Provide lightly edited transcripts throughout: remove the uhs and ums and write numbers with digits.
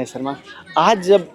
कन्हैया शर्मा। आज जब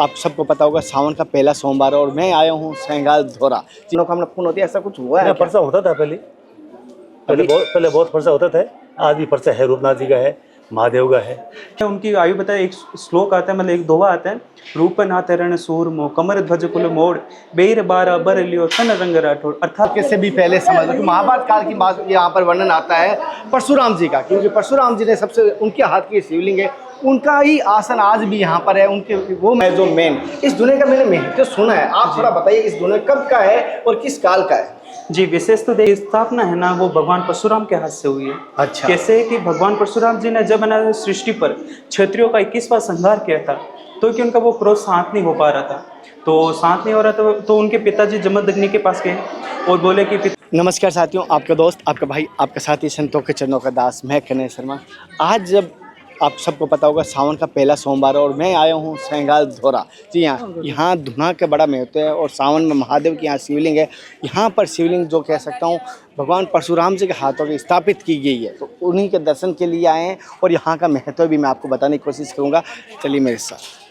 आप सबको पता होगा सावन का पहला सोमवार और मैं आया हूँ सेंगाल धोरा। मनोकामना पूर्ण होती है, ऐसा कुछ हुआ है क्या? पर्चा होता था पहले बहुत पर्चा होता था। आज भी पर्चा है, रूपनाथ जी का है, महादेव का है। उनकी आयु बताए, एक श्लोक आता है, मतलब एक दोहा आता है, रूपनाथ रण सूरमो कमर ध्वज कुल मोड़ बेर बारा बर लियो तन रंग राठौड़। अर्थात कैसे भी पहले समझ लो कि महाभारत काल की बात यहाँ पर वर्णन आता है परशुराम जी का, क्योंकि परशुराम जी ने सबसे उनके हाथ की शिवलिंग है, उनका ही आसन आज भी यहाँ पर है। उनके वो मैं जो मेन इस दुनिया का मैंने महत्व सुना है, आप थोड़ा बताइए इस दुनिया कब का है और किस काल का है? जी, विशेष तो स्थापना है ना वो भगवान परशुराम के हाथ से हुई है। अच्छा। कैसे कि भगवान परशुराम जी ने जब ना सृष्टि पर क्षत्रियों का 21वां संहार किया था, तो कि उनका वो क्रोध शांत नहीं हो पा रहा था, तो शांत नहीं हो रहा था, तो उनके पिताजी जमदग्नि के पास गए और बोले कि नमस्कार साथियों, आपका दोस्त, आपका भाई, आपका साथी, संतों के चरणों का दास, मैं कन्हैया शर्मा। आज जब आप सबको पता होगा सावन का पहला सोमवार और मैं आया हूँ सेंगाल धोरा। जी हाँ, यहाँ धुना का बड़ा महत्व है और सावन में महादेव की यहाँ शिवलिंग है। यहाँ पर शिवलिंग जो कह सकता हूँ भगवान परशुराम जी के हाथों में स्थापित की गई है, तो उन्हीं के दर्शन के लिए आए हैं और यहाँ का महत्व भी मैं आपको बताने की कोशिश करूँगा। चलिए मेरे साथ।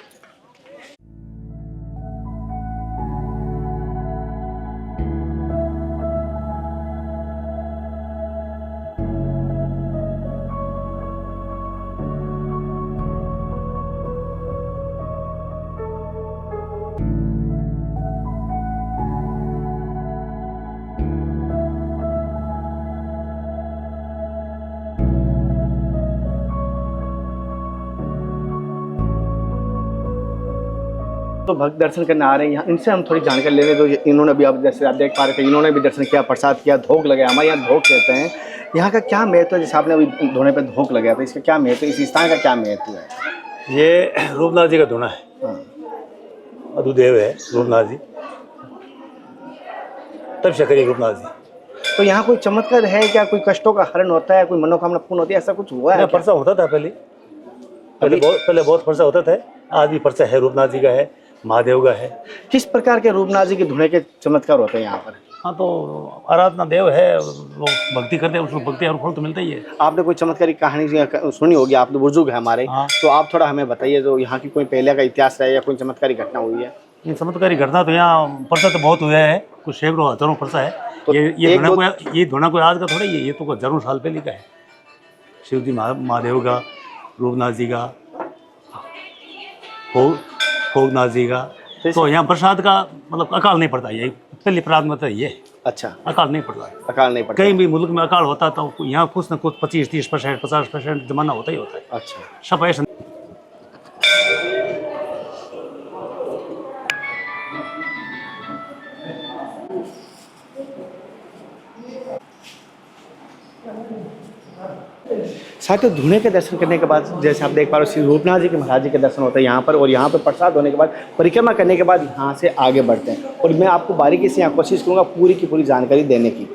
तो भक्त दर्शन करने आ रहे हैं यहाँ, इनसे हम थोड़ी जानकारी ले रहे हैं। तो इन्होंने भी, आप जैसे आप देख पा रहे थे, इन्होंने भी दर्शन किया, प्रसाद किया, धोख लगाया। हमारे यहाँ धोख कहते हैं। यहाँ का क्या महत्व है? जैसे आपने अभी धोने पे धोख लगाया था, इसका क्या महत्व है? इस स्थान का क्या महत्व है? ये रूपनाथ जी का धुना है। हाँ। मधुदेव है रूपनाथ जी, तब शक्कर रूपनाथ जी। तो यहाँ कोई चमत्कार है क्या? कोई कष्टों का हरण होता है, कोई मनोकामना पूर्ण होती है, ऐसा कुछ हुआ है? पर्चा होता था पहले बहुत पर्चा होता था। आज भी पर्चा है, रूपनाथ जी का है, महादेव का है। किस प्रकार के रूपनाथ जी के धुने के चमत्कार होते हैं यहाँ पर? हाँ, तो आराधना देव है, लोग भक्ति करते हैं, उसको भक्ति और फल तो मिलता ही है। आपने कोई चमत्कारी कहानी सुनी होगी, आप तो बुजुर्ग है हमारे। हाँ। तो आप थोड़ा हमें बताइए, जो यहाँ की कोई पहले का इतिहास है या कोई चमत्कारी घटना हुई है? ये चमत्कारी घटना तो यहाँ पर्चा तो बहुत हुआ है, कुछ सैकड़ों हजारों पर्चा है। तो ये धुना कोई आज का थोड़ा ही है, ये तो हजारों साल पहले का है। शिव जी महादेव का, रूपनाथ जी का, भोगनाथ जी का। तो यहाँ प्रसाद का मतलब अकाल नहीं पड़ता, यही पहली प्राथमिकता ये। अच्छा, अकाल नहीं पड़ता, अकाल नहीं पड़ता। कहीं भी मुल्क में अकाल होता तो यहाँ कुछ न कुछ 25-30%, 50% जमाना होता ही होता है। अच्छा। सब ऐसा साथियों, धुने के दर्शन करने के बाद जैसे आप देख पा रहे हो श्री रूपनाथ जी के महाराज जी के दर्शन होते हैं यहाँ पर, और यहाँ पर प्रसाद होने के बाद परिक्रमा करने के बाद यहाँ से आगे बढ़ते हैं और मैं आपको बारीकी से यहाँ कोशिश करूँगा पूरी की पूरी जानकारी देने की।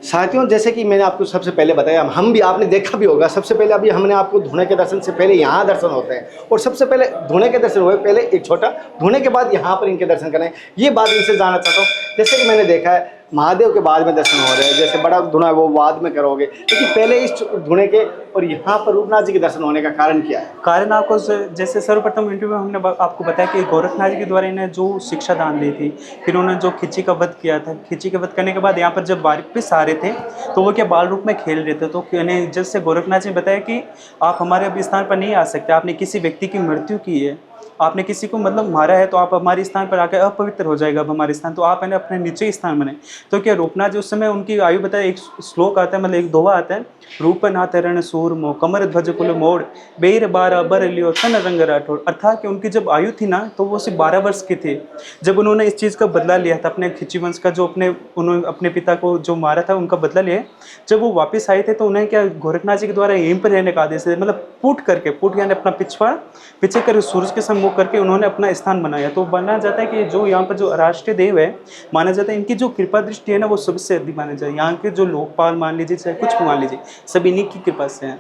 साथियों, जैसे कि मैंने आपको सबसे पहले बताया, हम भी, आपने देखा भी होगा, सबसे पहले अभी हमने आपको धुने के दर्शन से पहले यहाँ दर्शन होते हैं और सबसे पहले धुने के दर्शन हुए, पहले एक छोटा धुने के बाद यहाँ पर इनके दर्शन करें। ये बात इनसे जानना चाहता हूँ। जैसे कि मैंने देखा है महादेव के बाद में दर्शन हो रहे हैं, जैसे बड़ा धुना है वो बाद में करोगे, लेकिन पहले इस धुने के और यहाँ पर रूपनाथ जी के दर्शन होने का कारण क्या है? कारण आपको जैसे सर्वप्रथम इंटरव्यू में हमने आपको बताया कि गोरखनाथ जी के द्वारा इन्हें जो शिक्षा दान दी थी, फिर उन्होंने जो खिच्ची का वध किया था, खिच्ची का वध करने के बाद यहाँ पर जब वापस आ रहे थे तो वो क्या बाल रूप में खेल रहे थे, तो इन्हें जैसे गोरखनाथ जी ने बताया कि आप हमारे अब स्थान पर नहीं आ सकते, आपने किसी व्यक्ति की मृत्यु की है, आपने किसी को मतलब मारा है, तो आप हमारे स्थान पर आकर अपवित्र हो जाएगा अब हमारे स्थान, तो आप अपने नीचे स्थान बने। तो क्या रूपनाथ जी उस समय उनकी आयु बताए, एक श्लोक आता है, मतलब एक दोहा आता है, रूपनाथ रण सूरमो कमर ध्वज कुल मोड़ बेर बारा बर लियो तन रंग राठौड़। अर्थात कि उनकी जब आयु थी ना तो वो सिर्फ 12 वर्ष के थे जब उन्होंने इस चीज़ का बदला लिया था, अपने खिच्ची वंश का, जो उन्होंने अपने पिता को जो मारा था उनका बदला लिया। जब वो वापस आए थे तो उन्हें क्या गोरखनाथ जी के द्वारा यहीं पर रहने का आदेश है, मतलब पुट यानी अपना पीछे कर सूरज के सम्मुख करके उन्होंने अपना स्थान बनाया। तो माना जाता है कि जो यहाँ पर जो राष्ट्रीय देव है माना जाता है, इनकी जो कृपा दृष्टि है ना वो सबसे अधिक माना जाए। यहाँ के जो लोकपाल मान लीजिए, चाहे कुछ भी मान लीजिए, सब इन्हीं की कृपा से हैं।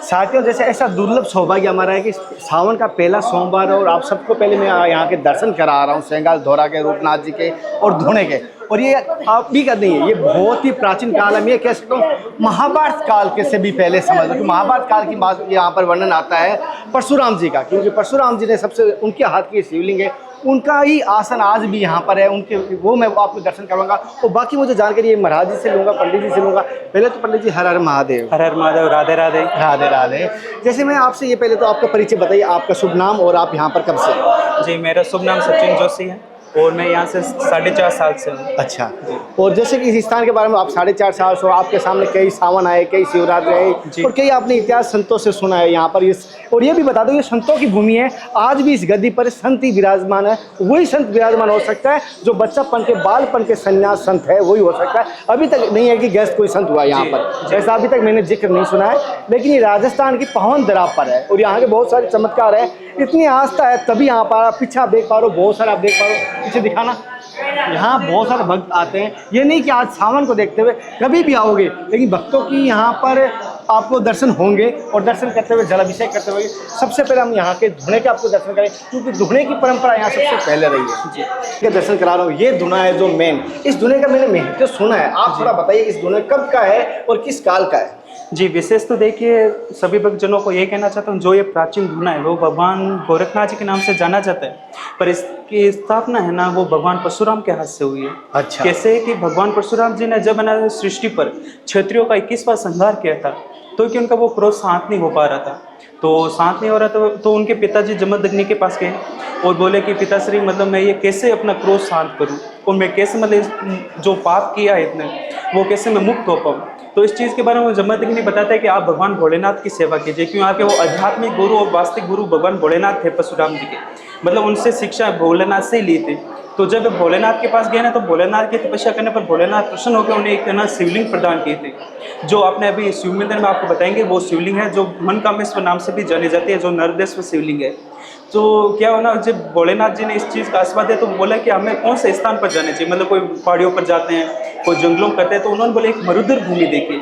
साथियों, जैसे ऐसा दुर्लभ सौभाग्य हमारा है कि सावन का पहला सोमवार और आप सबको पहले मैं यहाँ के दर्शन करा रहा हूँ सेंगाल धोरा के, रूपनाथ जी के और धुणे के। और ये आप भी कर नहीं है, ये बहुत ही प्राचीन काल है। मैं कह सकता हूँ महाभारत काल के से भी पहले समझ लो कि महाभारत काल की बात यहाँ पर वर्णन आता है परशुराम जी का, क्योंकि परशुराम जी ने सबसे उनके हाथ की शिवलिंग है, उनका ही आसन आज भी यहाँ पर है उनके, वो मैं आपको दर्शन करवाऊंगा। और बाकी मुझे जानकारी ये महाराज जी से लूँगा, पंडित जी से लूँगा। पहले तो पंडित जी हर हर महादेव। हर हर महादेव, राधे राधे। राधे राधे। जैसे मैं आपसे ये पहले तो आपका परिचय बताइए, आपका शुभ नाम और आप यहाँ पर कब से? जी, मेरा शुभ नाम सचिन जोशी है और मैं यहाँ से 4.5 साल से हूँ। अच्छा। और जैसे कि इस स्थान के बारे में आप 4.5 साल से, आपके सामने कई सावन आए, कई शिवरात्रि आए और कई आपने इतिहास संतों से सुना है यहाँ पर। इस और ये भी बता दो, ये संतों की भूमि है। आज भी इस गद्दी पर संत ही विराजमान है। वही संत विराजमान हो सकता है जो बच्चापन के, बालपन के संन्यास संत है, वही हो सकता है। अभी तक नहीं है कि गेस्ट कोई संत हुआ यहाँ पर, ऐसा अभी तक मैंने जिक्र नहीं सुना है। लेकिन ये राजस्थान की पावन धरा पर है और यहाँ के बहुत सारे चमत्कार है। इतनी आस्था है तभी यहाँ पर पीछे आप देख पा रहे हो, बहुत सारे आप देख पा रहे हो, पीछे दिखाना, यहाँ बहुत सारे भक्त आते हैं। ये नहीं कि आज सावन को देखते हुए कभी भी आओगे, लेकिन भक्तों की यहाँ पर आपको दर्शन होंगे और दर्शन करते हुए, जलाभिषेक करते हुए सबसे पहले हम यहाँ के धुने के आपको दर्शन करें, क्योंकि धुने की परंपरा यहाँ सबसे पहले रही है। जी, के दर्शन करा रहा हूँ। ये धुना है जो मेन, इस धुने का मैंने महत्व सुना है, आप थोड़ा बताइए इस धुने कब का है और किस काल का है? जी, विशेष तो देखिए सभी भक्तजनों को ये कहना चाहता हूँ, जो ये प्राचीन धुना है वो भगवान गोरखनाथ जी के नाम से जाना जाता है, पर इसकी स्थापना है ना वो भगवान परशुराम के हाथ से हुई है। अच्छा। कैसे कि भगवान परशुराम जी ने जब है ना सृष्टि पर क्षत्रियों का 21वां संहार किया था, तो कि उनका वो क्रोध शांत नहीं हो पा रहा था, तो शांत नहीं हो रहा था, तो उनके पिताजी जमदग्नि के पास गए और बोले कि पिताश्री, मतलब मैं ये कैसे अपना क्रोध शांत करूं और मैं कैसे, मतलब जो पाप किया है इतने, वो कैसे मैं मुक्त हो पाऊँ। तो इस चीज़ के बारे में जमदग्नि बताता है कि आप भगवान भोलेनाथ की सेवा कीजिए, क्यों आपके वो आध्यात्मिक गुरु और वास्तविक गुरु भगवान भोलेनाथ थे परशुराम जी के, मतलब उनसे शिक्षा भोलेनाथ से ही ली थी। तो जब भोलेनाथ के पास गए ना, तो भोलेनाथ की तपस्या करने पर भोलेनाथ प्रसन्न होकर उन्हें एक ना शिवलिंग प्रदान किए थे, जो आपने अभी शिव मंदिर में आपको बताएंगे। वो शिवलिंग है जो मनकामेश्वर नाम से भी जानी जाती है, जो नरदेश्वर शिवलिंग है। तो क्या हो ना, जब भोलेनाथ जी ने इस चीज़ का आशीर्वाद दिया तो बोला कि हमें कौन से स्थान पर जाना चाहिए, मतलब कोई पहाड़ियों पर जाते हैं, कोई जंगलों में करते हैं। तो उन्होंने बोले एक मरुदर भूमि देखी,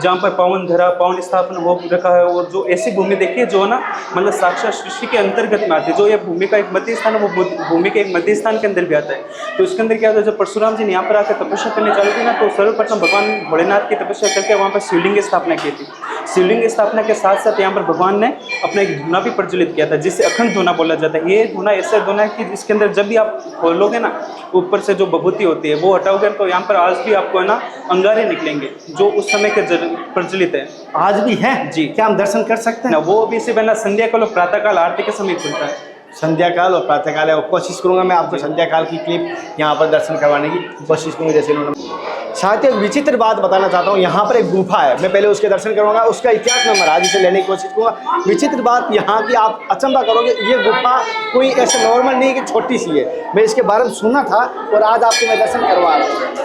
जहाँ पर पावन धरा, पावन स्थापना हो रखा है, और जो ऐसी भूमि देखी है जो ना मतलब साक्षात सृष्टि के अंतर्गत में आती है। जो ये भूमि का एक मध्य स्थान है, वो भूमि के एक मध्य स्थान के अंदर भी आता है। तो इसके अंदर क्या होता है, जब परशुराम जी ने यहाँ पर आकर तपस्या करने चालू की ना, तो सर्वप्रथम भगवान भोलेनाथ की तपस्या करके वहाँ पर शिवलिंग की स्थापना की थी। शिवलिंग स्थापना के साथ साथ यहाँ पर भगवान ने अपना एक धुना भी प्रज्वलित किया था, जिसे अखंड धुना बोला जाता है। ये धुना ऐसा धुना है कि इसके अंदर जब भी आप खोलोगे ना, ऊपर से जो विभूति होती है वो हटाओगे, तो यहाँ पर आज भी आपको है ना अंगारे निकलेंगे, जो उस समय के प्रचलित है। आज भी है जी। क्या हम दर्शन कर सकते हैं ना? वो भी सिर्फ है ना संध्या काल और प्रातः काल आरती के समय खुलता है। संध्या काल और प्रातः काल है, और कोशिश करूंगा मैं आपको संध्या काल की क्लिप यहाँ पर दर्शन करवाने की कोशिश करूँगा, जैसे उन्होंने। साथ ही एक विचित्र बात बताना चाहता हूँ, यहाँ पर एक गुफा है, मैं पहले उसके दर्शन करूँगा, उसका इतिहास मैं महाराज जी से लेने की कोशिश करूँगा। विचित्र बात यहाँ की, आप अचंभा करोगे, ये गुफा कोई ऐसे नॉर्मल नहीं कि छोटी सी है। मैं इसके बारे में सुना था और आज आपको मैं दर्शन करवा रहा हूँ।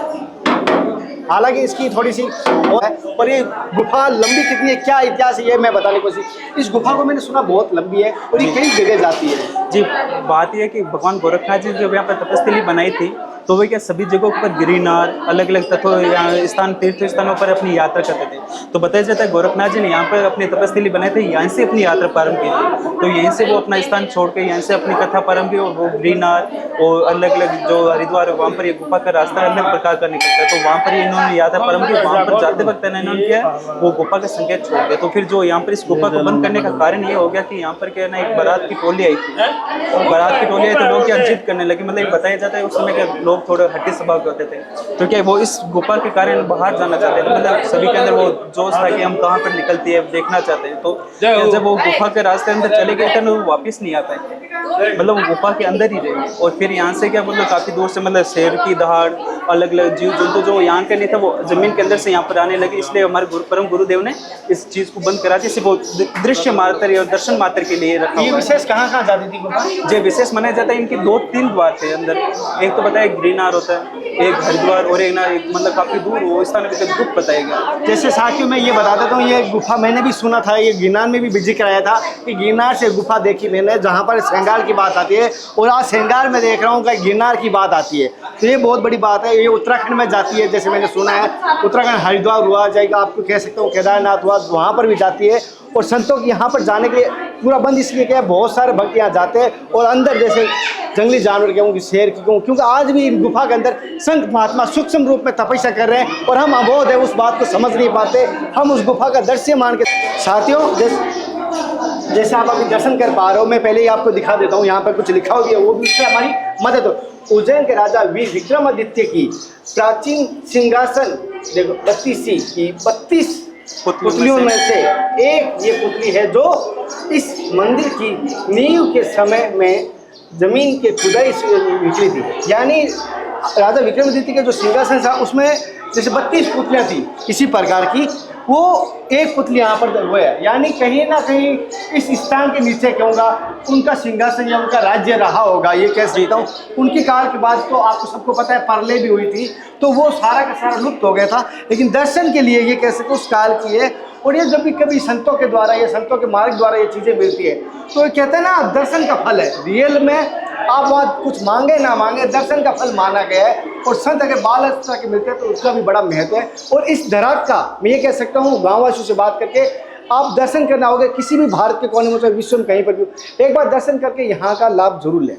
हालांकि इसकी थोड़ी सी है, और ये गुफा लंबी कितनी है, क्या इतिहास है, ये मैं बताने की कोशिश। इस गुफा को मैंने सुना बहुत लंबी है और ये कई जगह जाती है। जी, बात यह है कि भगवान गोरखनाथ जी जब यहाँ पर तपस्थली बनाई थी, तो वे क्या सभी जगहों पर गिरिनार, अलग अलग तत्व स्थान, तीर्थ स्थानों पर अपनी यात्रा करते थे। तो बताया जाता है गोरखनाथ जी ने यहाँ पर अपनी तपस्थली बनाए थे, यहाँ से अपनी यात्रा प्रारंभ की थी। तो यहीं से वो अपना स्थान छोड़ के यहाँ से अपनी कथा प्रारंभ की, और वो गिरिनार और अलग अलग जो हरिद्वार है, वहाँ पर ये गुफा का रास्ता अलग प्रकार का निकलता है। तो वहाँ पर इन्होंने यात्रा प्रारंभ की, वहाँ पर जाते वक्त इन्होंने किया वो गुफा का संकेत छोड़ दिया। तो फिर जो यहाँ पर इस गुफा को बंद करने का कारण ये हो गया कि यहाँ पर क्या है ना, एक बारात की टोली आई थी, बारात की टोली आई तो लोग क्या जिद करने लगे, मतलब बताया जाता है उस समय के लोग थोड़े हट्टी स्वभाव के होते थे, तो क्या वो इस गुफा के कारण बाहर जाना चाहते थे, मतलब सभी के अंदर वो जोश था कि हम कहाँ पर निकलती है देखना चाहते हैं। तो जब वो गुफा के रास्ते अंदर चले गए थे वो वापस नहीं आ पाए। मतलब वो गुफा के अंदर ही रहे। और फिर यहाँ से क्या मतलब काफ़ी दूर से मतलब शेर की दहाड़, अलग अलग जीव जंतु जो यहाँ के नहीं था वो ज़मीन के अंदर से यहाँ पर आने लगे। इसलिए हमारे परम गुरुदेव ने इस चीज़ को बंद करा दिया, सिर्फ वो दृश्य मात्र और दर्शन मात्र के लिए रखा ये हुआ है। विशेष कहाँ जाती थी गुफा? जो विशेष माना जाता है, इनके 2-3 द्वार थे अंदर। एक तो बताया गिरनार होता है, एक हरिद्वार, और एक ना एक मतलब काफ़ी दूर वो स्थान अभी तक गुप्त बताया गया। जैसे साथियों मैं ये बता देता हूँ, ये गुफा मैंने भी सुना था, ये गिरनार में भी विजिट कराया था कि गिरनार से गुफा देखी मैंने जहाँ पर सेंगाल की बात आती है, और आज सेंगाल में देख रहा हूँ कि गिरनार की बात आती है। तो ये बहुत बड़ी बात है। ये उत्तराखंड में जाती है, जैसे मैंने सुना है उत्तराखंड हरिद्वार हुआ जाएगा, आपको कह सकता हूँ केदारनाथ हुआ, वहाँ पर भी जाती है। और संतों की यहाँ पर जाने के लिए पूरा बंद इसलिए किया है, बहुत सारे भक्त यहाँ जाते हैं। और अंदर जैसे जंगली जानवर कहूँ कि शेर की कहूँ, क्योंकि आज भी इन गुफा के अंदर संत महात्मा सूक्ष्म रूप में तपस्या कर रहे हैं, और हम अबोध है उस बात को समझ नहीं पाते। हम उस गुफा का दृश्य मान के साथियों जैसे आप अभी दर्शन कर पा रहे हो, मैं पहले ही आपको दिखा देता हूँ। यहाँ पर कुछ लिखा हुआ है, वो भी उससे हमारी मदद हो। उज्जैन के राजा वीर विक्रमादित्य की प्राचीन सिंहासन देखो 32 पुतलियों में से एक ये पुतली है जो इस मंदिर की नींव के समय में जमीन के खुदाई से निकली थी। यानी राजा विक्रमादित्य के जो सिंहासन था उसमें जैसे 32 पुतलियाँ थी इसी प्रकार की, वो एक पुतली यहाँ पर वो है। यानी कहीं ना कहीं इस स्थान के नीचे कहूँगा उनका सिंहासन या उनका राज्य रहा होगा, ये कह सकता हूँ। उनके काल के बाद तो आपको सबको पता है प्रलय भी हुई थी, तो वो सारा का सारा लुप्त हो गया था। लेकिन दर्शन के लिए ये कह सकते उस काल की है। और ये जब भी कभी संतों के द्वारा या संतों के मार्ग द्वारा ये चीज़ें मिलती है, तो ये कहते हैं ना दर्शन का फल है। रियल में आप बात कुछ मांगे ना मांगे, दर्शन का फल माना गया है। और संत अगर बाल अवस्था के मिलते हैं तो उसका भी बड़ा महत्व है। और इस धरा का मैं ये कह सकता हूँ, गाँववासियों से बात करके आप दर्शन करना होगा, किसी भी भारत के कोने में, विश्व में कहीं पर भी एक बार दर्शन करके यहाँ का लाभ जरूर लें।